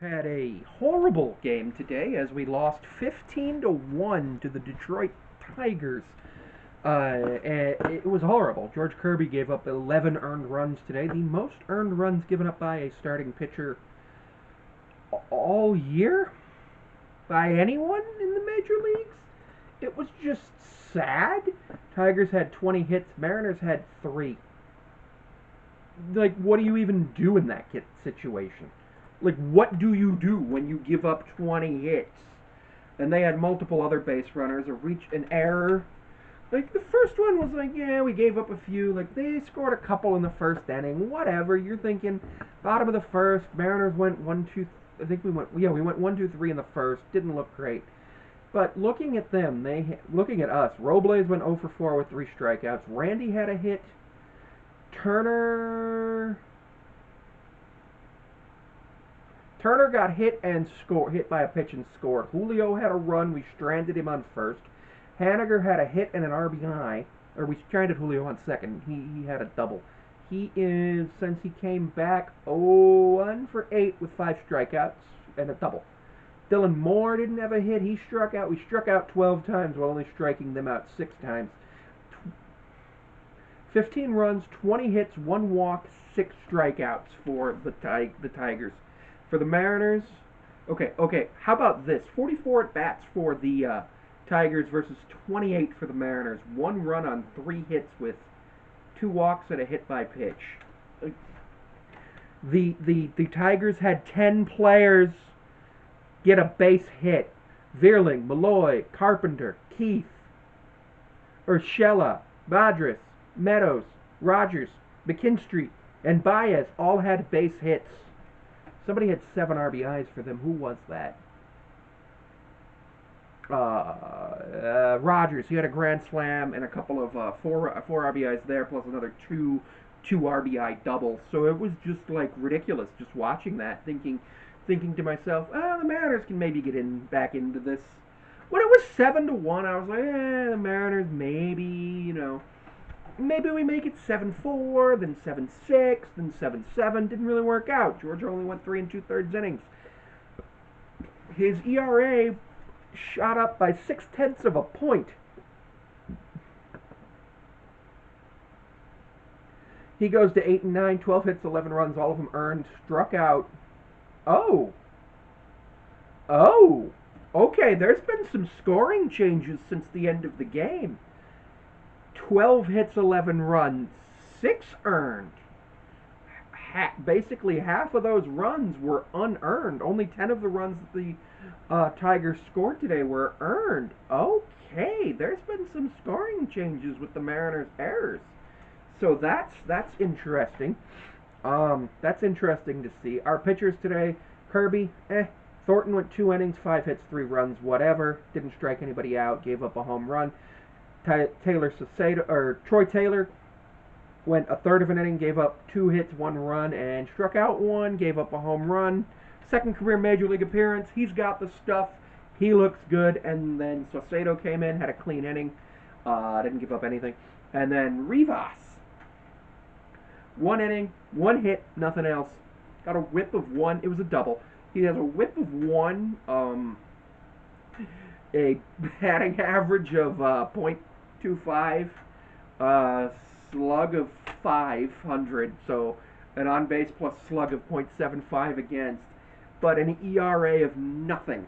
Had a horrible game today as we lost 15-1 to the Detroit Tigers. It was horrible. George Kirby gave up 11 earned runs today, the most earned runs given up by a starting pitcher all year by anyone in the major leagues. It was just sad. Tigers had 20 hits, Mariners had 3. Like, what do you even do in that situation? Like, what do you do when you give up 20 hits? And they had multiple other base runners, an error. Like, the first one was like, yeah, we gave up a few. Like, they scored a couple in the first inning. Whatever. You're thinking, bottom of the first, Mariners went 1, 2, I think we went 1, 2, 3 in the first. Didn't look great. But looking at them, looking at us, Robles went 0 for 4 with 3 strikeouts. Randy had a hit. Turner got hit by a pitch and scored. Julio had a run. We stranded him on first. Haniger had a hit and an RBI. Or we stranded Julio on second. He had a double. He is, since he came back, 1 for 8 with 5 strikeouts and a double. Dylan Moore didn't have a hit. He struck out. We struck out 12 times while only striking them out 6 times. 15 runs, 20 hits, 1 walk, 6 strikeouts for the Tigers. For the Mariners, okay, how about this? 44 at-bats for the Tigers versus 28 for the Mariners. 1 run on 3 hits with 2 walks and a hit by pitch. The Tigers had 10 players get a base hit. Vierling, Malloy, Carpenter, Keith, Urshela, Vadras, Meadows, Rogers, McKinstry, and Baez all had base hits. Somebody had 7 RBIs for them. Who was that? Rogers. He had a grand slam and a couple of 4 RBIs there, plus another 2 RBI doubles. So it was just like ridiculous just watching that, thinking to myself, the Mariners can maybe get back into this. When it was 7-1, I was like, the Mariners maybe, maybe we make it 7-4, then 7-6, then 7-7. Didn't really work out. Georgia only went 3 2/3 innings. His ERA shot up by 0.6 of a point. He goes to 8-9, 12 hits, 11 runs, all of them earned. Struck out. Oh. Okay, there's been some scoring changes since the end of the game. 12 hits, 11 runs, 6 earned. Basically, half of those runs were unearned. Only 10 of the runs that the Tigers scored today were earned. Okay, there's been some scoring changes with the Mariners' errors. So that's interesting. That's interesting to see. Our pitchers today, Kirby, Thornton went 2 innings, 5 hits, 3 runs, whatever. Didn't strike anybody out, gave up a home run. Troy Taylor went a third of an inning, gave up 2 hits, 1 run, and struck out 1, gave up a home run. Second career Major League appearance. He's got the stuff. He looks good. And then Saucedo came in, had a clean inning. Didn't give up anything. And then Rivas. 1 inning, 1 hit, nothing else. Got a whip of 1. It was a double. He has a whip of 1. A batting average of .25, slug of 500, so an on-base plus slug of .75 against, but an ERA of nothing.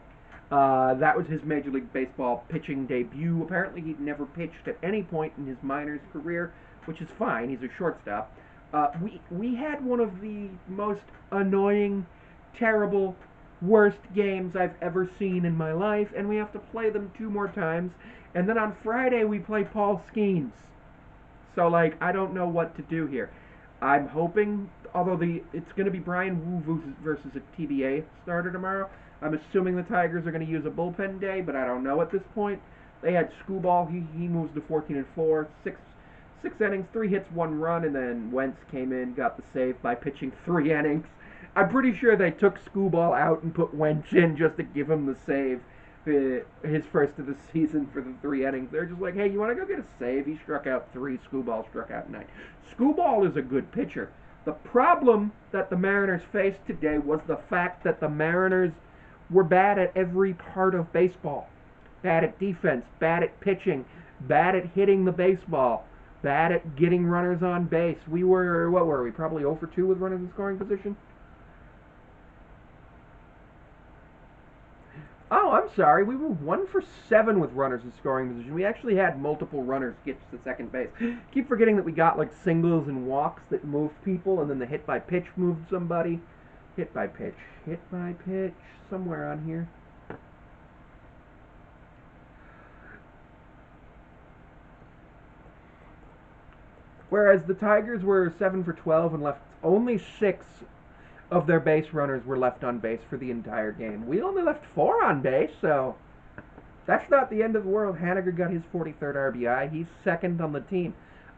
That was his Major League Baseball pitching debut. Apparently he'd never pitched at any point in his minors career, which is fine. He's a shortstop. We had one of the most annoying, terrible, worst games I've ever seen in my life, and we have to play them 2 more times. And then on Friday we play Paul Skeens. So I don't know what to do here. I'm hoping, although it's going to be Brian Wu versus a TBA starter tomorrow. I'm assuming the Tigers are going to use a bullpen day, but I don't know at this point. They had Skubal. He moves to 14-4, 6 innings, 3 hits, 1 run, and then Wentz came in, got the save by pitching 3 innings. I'm pretty sure they took Skubal out and put Wentz in just to give him the save, his first of the season for the 3 innings. They're just like, hey, you want to go get a save? He struck out 3, Skubal struck out 9. Skubal is a good pitcher. The problem that the Mariners faced today was the fact that the Mariners were bad at every part of baseball. Bad at defense, bad at pitching, bad at hitting the baseball, bad at getting runners on base. What were we? Probably 0 for 2 with runners in scoring position? Oh, I'm sorry. We were 1 for 7 with runners in scoring position. We actually had multiple runners get to second base. Keep forgetting that we got like singles and walks that moved people, and then the hit by pitch moved somebody. Hit by pitch. Hit by pitch. Somewhere on here. Whereas the Tigers were 7 for 12 and left only 6 of their base runners were left on base for the entire game. We only left 4 on base, so that's not the end of the world. Haniger got his 43rd RBI. He's second on the team.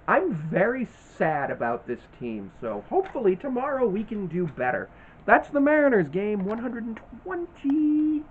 I'm very sad about this team, so hopefully tomorrow we can do better. That's the Mariners game 120.